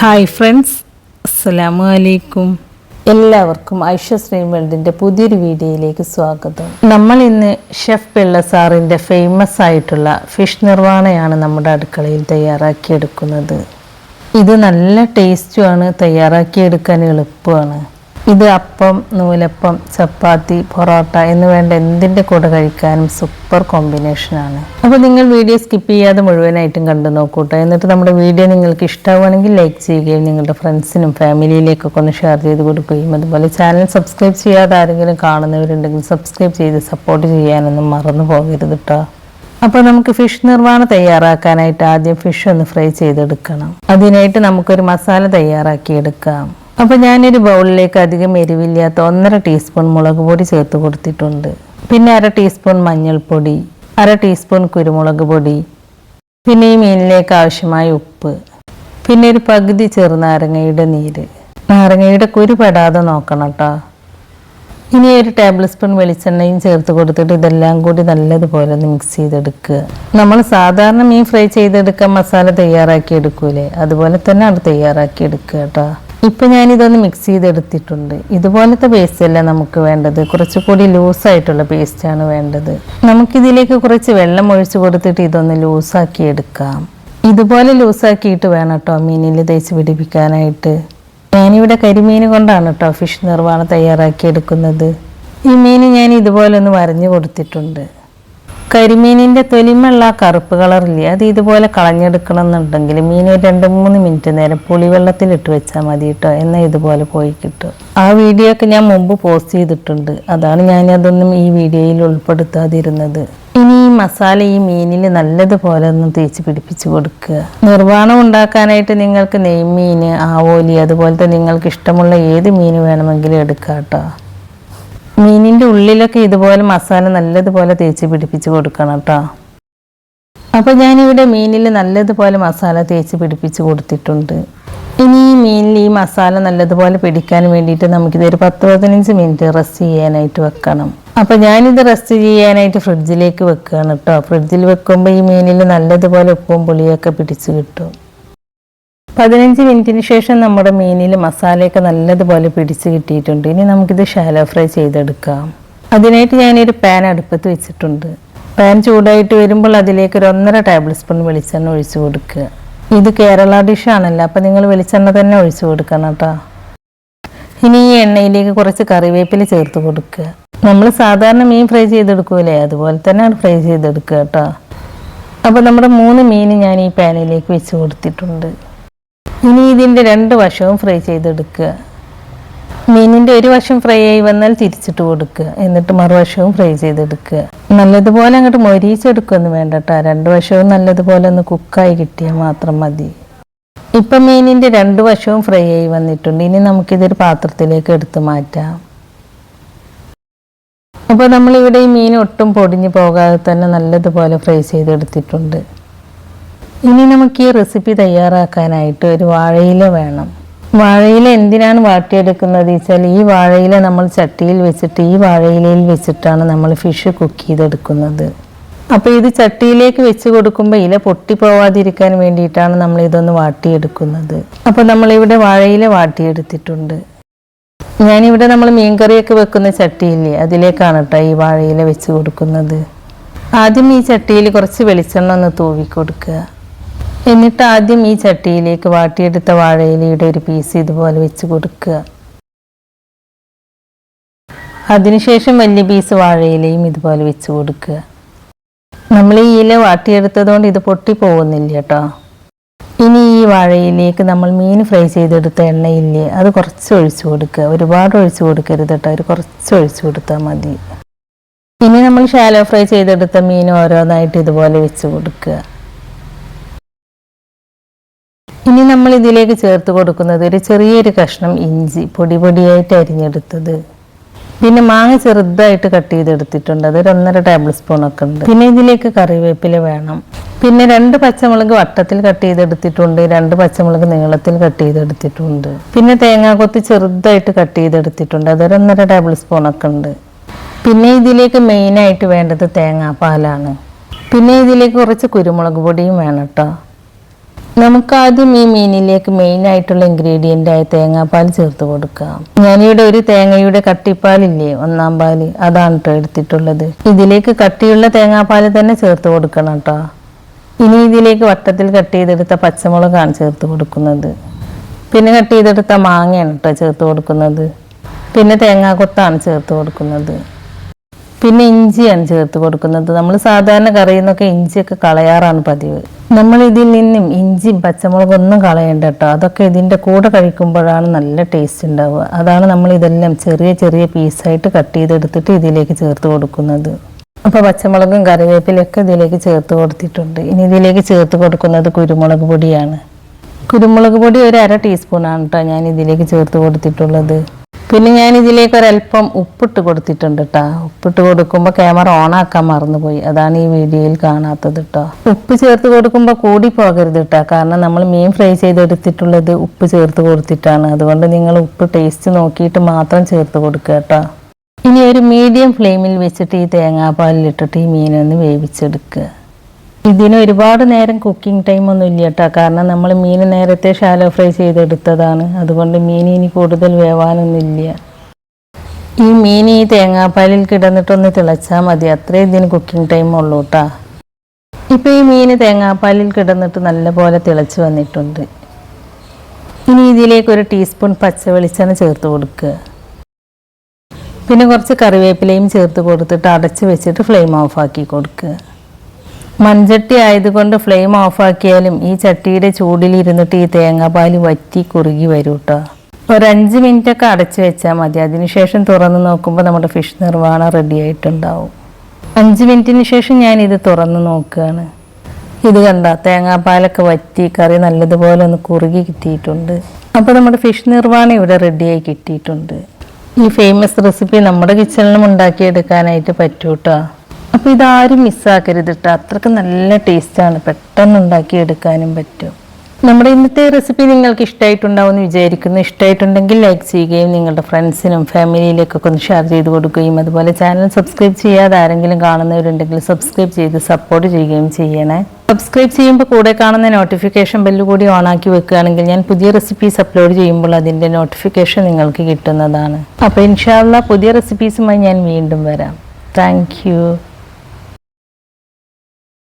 Hi friends, അസ്സലാമു അലൈക്കും. എല്ലാവർക്കും ഐഷ സ്ട്രീം വേൾഡിൻ്റെ പുതിയൊരു വീഡിയോയിലേക്ക് സ്വാഗതം. നമ്മൾ ഇന്ന് ഷെഫ് പിള്ള സാറിൻ്റെ ഫേമസ് ആയിട്ടുള്ള ഫിഷ് നിർവാണയാണ് നമ്മുടെ അടുക്കളയിൽ തയ്യാറാക്കിയെടുക്കുന്നത്. ഇത് നല്ല ടേസ്റ്റുമാണ്, തയ്യാറാക്കിയെടുക്കാൻ എളുപ്പമാണ്. ഇത് അപ്പം, നൂലപ്പം, ചപ്പാത്തി, പൊറോട്ട എന്ന് വേണ്ട എന്തിൻ്റെ കൂടെ കഴിക്കാനും സൂപ്പർ കോമ്പിനേഷനാണ്. അപ്പോൾ നിങ്ങൾ വീഡിയോ സ്കിപ്പ് ചെയ്യാതെ മുഴുവനായിട്ടും കണ്ടു നോക്കൂട്ടോ. എന്നിട്ട് നമ്മുടെ വീഡിയോ നിങ്ങൾക്ക് ഇഷ്ടമാവുകയാണെങ്കിൽ ലൈക്ക് ചെയ്യുകയും നിങ്ങളുടെ ഫ്രണ്ട്സിനും ഫാമിലിയിലേക്കൊക്കെ ഒന്ന് ഷെയർ ചെയ്ത് കൊടുക്കുകയും അതുപോലെ ചാനൽ സബ്സ്ക്രൈബ് ചെയ്യാതെ ആരെങ്കിലും കാണുന്നവരുണ്ടെങ്കിൽ സബ്സ്ക്രൈബ് ചെയ്ത് സപ്പോർട്ട് ചെയ്യാനൊന്നും മറന്നു പോകരുത് കേട്ടോ. അപ്പോൾ നമുക്ക് ഫിഷ് നിർവാണം തയ്യാറാക്കാനായിട്ട് ആദ്യം ഫിഷ് ഒന്ന് ഫ്രൈ ചെയ്തെടുക്കണം. അതിനായിട്ട് നമുക്കൊരു മസാല തയ്യാറാക്കിയെടുക്കാം. അപ്പോൾ ഞാനൊരു ബൗളിലേക്ക് അധികം എരിവില്ലാത്ത 1.5 ടീസ്പൂൺ മുളക് പൊടി ചേർത്ത് കൊടുത്തിട്ടുണ്ട്. പിന്നെ 1/2 ടീസ്പൂൺ മഞ്ഞൾപ്പൊടി, 1/2 ടീസ്പൂൺ കുരുമുളക് പൊടി, പിന്നെ ഈ മീനിലേക്ക് ആവശ്യമായ ഉപ്പ്, പിന്നെ ഒരു പകുതി ചെറുനാരങ്ങയുടെ നീര്. നാരങ്ങയുടെ കുരു പെടാതെ നോക്കണം കേട്ടോ. ഇനി ഒരു ടേബിൾ സ്പൂൺ വെളിച്ചെണ്ണയും ചേർത്ത് കൊടുത്തിട്ട് ഇതെല്ലാം കൂടി നല്ലതുപോലെ ഒന്ന് മിക്സ് ചെയ്തെടുക്കുക. നമ്മൾ സാധാരണ മീൻ ഫ്രൈ ചെയ്തെടുക്കാൻ മസാല തയ്യാറാക്കി എടുക്കൂലേ, അതുപോലെ തന്നെ അത് തയ്യാറാക്കി എടുക്കുക കേട്ടോ. ഇപ്പം ഞാനിതൊന്ന് മിക്സ് ചെയ്തെടുത്തിട്ടുണ്ട്. ഇതുപോലത്തെ പേസ്റ്റ് അല്ല നമുക്ക് വേണ്ടത്, കുറച്ചുകൂടി ലൂസായിട്ടുള്ള പേസ്റ്റാണ് വേണ്ടത്. നമുക്കിതിലേക്ക് കുറച്ച് വെള്ളം ഒഴിച്ച് കൊടുത്തിട്ട് ഇതൊന്ന് ലൂസാക്കി എടുക്കാം. ഇതുപോലെ ലൂസാക്കിയിട്ട് വേണം കേട്ടോ മീനിൽ തേച്ച് പിടിപ്പിക്കാനായിട്ട്. ഞാനിവിടെ കരിമീൻ കൊണ്ടാണ് കേട്ടോ ഫിഷ് നിർവാണം തയ്യാറാക്കിയെടുക്കുന്നത്. ഈ മീൻ ഞാൻ ഇതുപോലെ ഒന്ന് വരഞ്ഞു കൊടുത്തിട്ടുണ്ട്. കരിമീനിൻ്റെ തൊലിമുള്ള കറുപ്പ് കളറില്ലേ, അത് ഇതുപോലെ കളഞ്ഞെടുക്കണം എന്നുണ്ടെങ്കിൽ മീൻ ഒരു 2-3 മിനിറ്റ് നേരം പുളിവെള്ളത്തിലിട്ട് വെച്ചാൽ മതി കേട്ടോ, എന്നാൽ ഇതുപോലെ പോയി കിട്ടും. ആ വീഡിയോ ഒക്കെ ഞാൻ മുമ്പ് പോസ്റ്റ് ചെയ്തിട്ടുണ്ട്, അതാണ് ഞാനതൊന്നും ഈ വീഡിയോയിൽ ഉൾപ്പെടുത്താതിരുന്നത്. ഇനി ഈ മസാല ഈ മീനിൽ നല്ലതുപോലെ ഒന്ന് തേച്ച് പിടിപ്പിച്ച് കൊടുക്കുക. നിർവാണം ഉണ്ടാക്കാനായിട്ട് നിങ്ങൾക്ക് നെയ്മീൻ, ആവോലി, അതുപോലത്തെ നിങ്ങൾക്ക് ഇഷ്ടമുള്ള ഏത് മീൻ വേണമെങ്കിലും എടുക്കാം കേട്ടോ. മീനിൻ്റെ ഉള്ളിലൊക്കെ ഇതുപോലെ മസാല നല്ലതുപോലെ തേച്ച് പിടിപ്പിച്ച് കൊടുക്കണം കേട്ടോ. അപ്പോൾ ഞാനിവിടെ മീനിൽ നല്ലതുപോലെ മസാല തേച്ച് പിടിപ്പിച്ച് കൊടുത്തിട്ടുണ്ട്. ഇനി ഈ മീനിൽ ഈ മസാല നല്ലതുപോലെ പിടിക്കാൻ വേണ്ടിയിട്ട് നമുക്കിതൊരു 10-15 മിനിറ്റ് റെസ്റ്റ് ചെയ്യാനായിട്ട് വെക്കണം. അപ്പോൾ ഞാനിത് റെസ്റ്റ് ചെയ്യാനായിട്ട് ഫ്രിഡ്ജിലേക്ക് വെക്കുകയാണ് കേട്ടോ. ഫ്രിഡ്ജിൽ വെക്കുമ്പോൾ ഈ മീനിൽ നല്ലതുപോലെ ഉപ്പും പുളിയൊക്കെ പിടിച്ച് കിട്ടും. 15 മിനിറ്റിന് ശേഷം നമ്മുടെ മീനിൽ മസാലയൊക്കെ നല്ലതുപോലെ പിടിച്ച് കിട്ടിയിട്ടുണ്ട്. ഇനി നമുക്കിത് ഷാലോ ഫ്രൈ ചെയ്തെടുക്കാം. അതിനായിട്ട് ഞാനൊരു പാൻ അടുപ്പത്ത് വെച്ചിട്ടുണ്ട്. പാൻ ചൂടായിട്ട് വരുമ്പോൾ അതിലേക്ക് ഒരു 1.5 ടേബിൾ സ്പൂൺ വെളിച്ചെണ്ണ ഒഴിച്ചു കൊടുക്കുക. ഇത് കേരള ഡിഷാണല്ലോ, അപ്പോൾ നിങ്ങൾ വെളിച്ചെണ്ണ തന്നെ ഒഴിച്ചു കൊടുക്കണം കേട്ടോ. ഇനി ഈ എണ്ണയിലേക്ക് കുറച്ച് കറിവേപ്പില ചേർത്ത് കൊടുക്കുക. നമ്മൾ സാധാരണ മീൻ ഫ്രൈ ചെയ്തെടുക്കൂലേ, അതുപോലെ തന്നെ ഫ്രൈ ചെയ്തെടുക്കുക കേട്ടോ. അപ്പോൾ നമ്മുടെ 3 മീൻ ഞാൻ ഈ പാനിലേക്ക് വെച്ച് കൊടുത്തിട്ടുണ്ട്. ഇനി ഇതിൻ്റെ 2 വശവും ഫ്രൈ ചെയ്തെടുക്കുക. മീനിൻ്റെ ഒരു വശം ഫ്രൈ ആയി വന്നാൽ തിരിച്ചിട്ട് കൊടുക്കുക, എന്നിട്ട് മറുവശവും ഫ്രൈ ചെയ്തെടുക്കുക. നല്ലതുപോലെ അങ്ങോട്ട് മൊരിയിച്ചെടുക്കുകയൊന്നും വേണ്ട കേട്ടോ, 2 വശവും നല്ലതുപോലെ ഒന്ന് കുക്കായി കിട്ടിയാൽ മാത്രം മതി. ഇപ്പം മീനിൻ്റെ 2 വശവും ഫ്രൈ ആയി വന്നിട്ടുണ്ട്. ഇനി നമുക്കിതൊരു പാത്രത്തിലേക്ക് എടുത്ത് മാറ്റാം. അപ്പോൾ നമ്മളിവിടെ ഈ മീൻ ഒട്ടും പൊടിഞ്ഞു പോകാതെ തന്നെ നല്ലതുപോലെ ഫ്രൈ ചെയ്തെടുത്തിട്ടുണ്ട്. ഇനി നമുക്ക് ഈ റെസിപ്പി തയ്യാറാക്കാനായിട്ട് ഒരു വാഴയില വേണം. വാഴയില എന്തിനാണ് വാട്ടിയെടുക്കുന്നത് വെച്ചാൽ ഈ വാഴയില നമ്മൾ ചട്ടിയിൽ വെച്ചിട്ട് ഈ വാഴയിലയിൽ വെച്ചിട്ടാണ് നമ്മൾ ഫിഷ് കുക്ക് ചെയ്തെടുക്കുന്നത്. അപ്പോൾ ഇത് ചട്ടിയിലേക്ക് വെച്ച് കൊടുക്കുമ്പോൾ ഇല പൊട്ടിപ്പോവാതിരിക്കാൻ വേണ്ടിയിട്ടാണ് നമ്മൾ ഇതൊന്ന് വാട്ടിയെടുക്കുന്നത്. അപ്പോൾ നമ്മളിവിടെ വാഴയില വാട്ടിയെടുത്തിട്ടുണ്ട്. ഞാനിവിടെ നമ്മൾ മീൻകറിയൊക്കെ വെക്കുന്ന ചട്ടിയില്ലേ, അതിലേക്കാണ് കേട്ടോ ഈ വാഴയില വെച്ച് കൊടുക്കുന്നത്. ആദ്യം ഈ ചട്ടിയിൽ കുറച്ച് വെളിച്ചെണ്ണ ഒന്ന് തൂവി കൊടുക്കുക. എന്നിട്ട് ആദ്യം ഈ ചട്ടിയിലേക്ക് വാട്ടിയെടുത്ത വാഴയിലയുടെ ഒരു പീസ് ഇതുപോലെ വെച്ച് കൊടുക്കുക. അതിനുശേഷം വലിയ പീസ് വാഴയിലയും ഇതുപോലെ വെച്ച് കൊടുക്കുക. നമ്മൾ ഈ ഇല വാട്ടിയെടുത്തതുകൊണ്ട് ഇത് പൊട്ടിപ്പോകുന്നില്ല കേട്ടോ. ഇനി ഈ വാഴയിലേക്ക് നമ്മൾ മീൻ ഫ്രൈ ചെയ്തെടുത്ത എണ്ണയില്ലേ, അത് കുറച്ച് ഒഴിച്ചു കൊടുക്കുക. ഒരുപാട് ഒഴിച്ചു കൊടുക്കരുത് കേട്ടോ, ഒരു കുറച്ച് ഒഴിച്ചു കൊടുത്താൽ മതി. ഇനി നമ്മൾ ഷാലോ ഫ്രൈ ചെയ്തെടുത്ത മീൻ ഓരോന്നായിട്ട് ഇതുപോലെ വെച്ച് കൊടുക്കുക. ഇനി നമ്മൾ ഇതിലേക്ക് ചേർത്ത് കൊടുക്കുന്നത് ഒരു ചെറിയൊരു കഷ്ണം ഇഞ്ചി പൊടിയായിട്ട് അരിഞ്ഞെടുത്തത്, പിന്നെ മാങ്ങ ചെറുതായിട്ട് കട്ട് ചെയ്തെടുത്തിട്ടുണ്ട്, അതൊരു 1.5 ടേബിൾ സ്പൂണൊക്കെ ഉണ്ട്. പിന്നെ ഇതിലേക്ക് കറിവേപ്പില വേണം. പിന്നെ 2 പച്ചമുളക് വട്ടത്തിൽ കട്ട് ചെയ്തെടുത്തിട്ടുണ്ട്, 2 പച്ചമുളക് നീളത്തിൽ കട്ട് ചെയ്തെടുത്തിട്ടുണ്ട്. പിന്നെ തേങ്ങാക്കൊത്ത് ചെറുതായിട്ട് കട്ട് ചെയ്തെടുത്തിട്ടുണ്ട്, അതൊരു 1.5 ടേബിൾ സ്പൂണൊക്കെ ഉണ്ട്. പിന്നെ ഇതിലേക്ക് മെയിനായിട്ട് വേണ്ടത് തേങ്ങാപ്പാലാണ്. പിന്നെ ഇതിലേക്ക് കുറച്ച് കുരുമുളക് പൊടിയും വേണം കേട്ടോ. നമുക്കാദ്യം ഈ മീനിലേക്ക് മെയിൻ ആയിട്ടുള്ള ഇൻഗ്രീഡിയൻ്റ് ആയ തേങ്ങാപ്പാൽ ചേർത്ത് കൊടുക്കാം. ഞാനിവിടെ ഒരു തേങ്ങയുടെ കട്ടിപ്പാലില്ലേ, 1-ാം പാല്, അതാണ് കേട്ടോ എടുത്തിട്ടുള്ളത്. ഇതിലേക്ക് കട്ടിയുള്ള തേങ്ങാപ്പാൽ തന്നെ ചേർത്ത് കൊടുക്കണം കേട്ടോ. ഇനി ഇതിലേക്ക് വട്ടത്തിൽ കട്ട് ചെയ്തെടുത്ത പച്ചമുളകാണ് ചേർത്ത് കൊടുക്കുന്നത്. പിന്നെ കട്ട് ചെയ്തെടുത്ത മാങ്ങയാണ് കേട്ടോ ചേർത്ത് കൊടുക്കുന്നത്. പിന്നെ തേങ്ങാക്കൊത്താണ് ചേർത്ത് കൊടുക്കുന്നത്. പിന്നെ ഇഞ്ചിയാണ് ചേർത്ത് കൊടുക്കുന്നത്. നമ്മൾ സാധാരണ കറിയിൽ നിന്നൊക്കെ ഇഞ്ചിയൊക്കെ കളയാറാണ് പതിവ്. നമ്മൾ ഇതിൽ നിന്നും ഇഞ്ചിയും പച്ചമുളകൊന്നും കളയണ്ട കേട്ടോ. അതൊക്കെ ഇതിൻ്റെ കൂടെ കഴിക്കുമ്പോഴാണ് നല്ല ടേസ്റ്റ് ഉണ്ടാവുക. അതാണ് നമ്മൾ ഇതെല്ലാം ചെറിയ ചെറിയ പീസായിട്ട് കട്ട് ചെയ്തെടുത്തിട്ട് ഇതിലേക്ക് ചേർത്ത് കൊടുക്കുന്നത്. അപ്പോൾ പച്ചമുളകും കറിവേപ്പിലൊക്കെ ഇതിലേക്ക് ചേർത്ത് കൊടുത്തിട്ടുണ്ട്. ഇനി ഇതിലേക്ക് ചേർത്ത് കൊടുക്കുന്നത് കുരുമുളക് പൊടിയാണ്. കുരുമുളക് പൊടി ഒരു 1/2 ടീസ്പൂണാണ് കേട്ടോ ഞാൻ ഇതിലേക്ക് ചേർത്ത് കൊടുത്തിട്ടുള്ളത്. പിന്നെ ഞാൻ ഇതിലേക്ക് ഒരല്പം ഉപ്പിട്ട് കൊടുത്തിട്ടുണ്ട് കേട്ടോ. ഉപ്പിട്ട് കൊടുക്കുമ്പോൾ ക്യാമറ ഓണാക്കാൻ മറന്നുപോയി, അതാണ് ഈ വീഡിയോയിൽ കാണാത്തത് കേട്ടോ. ഉപ്പ് ചേർത്ത് കൊടുക്കുമ്പോൾ കൂടി പോകരുത് കേട്ടോ, കാരണം നമ്മൾ മീൻ ഫ്രൈ ചെയ്തെടുത്തിട്ടുള്ളത് ഉപ്പ് ചേർത്ത് കൊടുത്തിട്ടാണ്. അതുകൊണ്ട് നിങ്ങൾ ഉപ്പ് ടേസ്റ്റ് നോക്കിയിട്ട് മാത്രം ചേർത്ത് കൊടുക്കുക കേട്ടോ. ഇനി ഒരു മീഡിയം ഫ്ലെയിമിൽ വെച്ചിട്ട് ഈ തേങ്ങാപ്പാലിലിട്ടിട്ട് ഈ മീനൊന്ന് വേവിച്ചെടുക്കുക. ഇതിന് ഒരുപാട് നേരം കുക്കിംഗ് ടൈം ഒന്നും ഇല്ല കേട്ടോ, കാരണം നമ്മൾ മീൻ നേരത്തെ ഷാലോ ഫ്രൈ ചെയ്തെടുത്തതാണ്. അതുകൊണ്ട് മീൻ ഇനി കൂടുതൽ വേവാനൊന്നുമില്ല. ഈ മീൻ ഈ തേങ്ങാപ്പാലിൽ കിടന്നിട്ടൊന്ന് തിളച്ചാൽ മതി, അത്രേ ഇതിന് കുക്കിംഗ് ടൈം ഉള്ളൂ കേട്ടോ. ഇപ്പോൾ ഈ മീൻ തേങ്ങാപ്പാലിൽ കിടന്നിട്ട് നല്ലപോലെ തിളച്ച് വന്നിട്ടുണ്ട്. ഇനി ഇതിലേക്ക് 1 ടീസ്പൂൺ പച്ച വെളിച്ചെണ്ണ ചേർത്ത് കൊടുക്കുക. പിന്നെ കുറച്ച് കറിവേപ്പിലയും ചേർത്ത് കൊടുത്തിട്ട് അടച്ച് വെച്ചിട്ട് ഫ്ലെയിം ഓഫാക്കി കൊടുക്കുക. മൺചട്ടി ആയതുകൊണ്ട് ഫ്ലെയിം ഓഫാക്കിയാലും ഈ ചട്ടിയുടെ ചൂടിലിരുന്നിട്ട് ഈ തേങ്ങാപ്പാൽ വറ്റി കുറുകി വരും കേട്ടോ. ഒരു 5 മിനിറ്റൊക്കെ അടച്ച് വെച്ചാൽ മതി. അതിനുശേഷം തുറന്ന് നോക്കുമ്പോൾ നമ്മുടെ ഫിഷ് നിർവാണം റെഡി ആയിട്ടുണ്ടാവും. 5 മിനിറ്റിന് ശേഷം ഞാൻ ഇത് തുറന്ന് നോക്കുകയാണ്. ഇത് കണ്ട തേങ്ങാപ്പാലൊക്കെ വറ്റി കറി നല്ലതുപോലെ ഒന്ന് കുറുകി കിട്ടിയിട്ടുണ്ട്. അപ്പോൾ നമ്മുടെ ഫിഷ് നിർവാണം ഇവിടെ റെഡിയായി കിട്ടിയിട്ടുണ്ട്. ഈ ഫേമസ് റെസിപ്പി നമ്മുടെ കിച്ചണിലും ഉണ്ടാക്കിയെടുക്കാനായിട്ട് പറ്റൂ കേട്ടോ. അപ്പോൾ ഇതാരും മിസ്സാക്കരുത് കേട്ടോ, അത്രയ്ക്ക് നല്ല ടേസ്റ്റാണ്, പെട്ടെന്ന് ഉണ്ടാക്കിയെടുക്കാനും പറ്റും. നമ്മുടെ ഇന്നത്തെ റെസിപ്പി നിങ്ങൾക്ക് ഇഷ്ടമായിട്ടുണ്ടാവും എന്ന് വിചാരിക്കുന്നു. ഇഷ്ടമായിട്ടുണ്ടെങ്കിൽ ലൈക്ക് ചെയ്യുകയും നിങ്ങളുടെ ഫ്രണ്ട്സിനും ഫാമിലിയിലേക്കൊക്കെ ഒന്ന് ഷെയർ ചെയ്ത് കൊടുക്കുകയും അതുപോലെ ചാനൽ സബ്സ്ക്രൈബ് ചെയ്യാതെ ആരെങ്കിലും കാണുന്നവരുണ്ടെങ്കിൽ സബ്സ്ക്രൈബ് ചെയ്ത് സപ്പോർട്ട് ചെയ്യുകയും ചെയ്യണേ. സബ്സ്ക്രൈബ് ചെയ്യുമ്പോൾ കൂടെ കാണുന്ന നോട്ടിഫിക്കേഷൻ ബെല്ല് കൂടി ഓണാക്കി വെക്കുകയാണെങ്കിൽ ഞാൻ പുതിയ റെസിപ്പീസ് അപ്ലോഡ് ചെയ്യുമ്പോൾ അതിൻ്റെ നോട്ടിഫിക്കേഷൻ നിങ്ങൾക്ക് കിട്ടുന്നതാണ്. അപ്പോൾ ഇൻഷാ അല്ലാഹ് പുതിയ റെസിപ്പീസുമായി ഞാൻ വീണ്ടും വരാം. Thank you.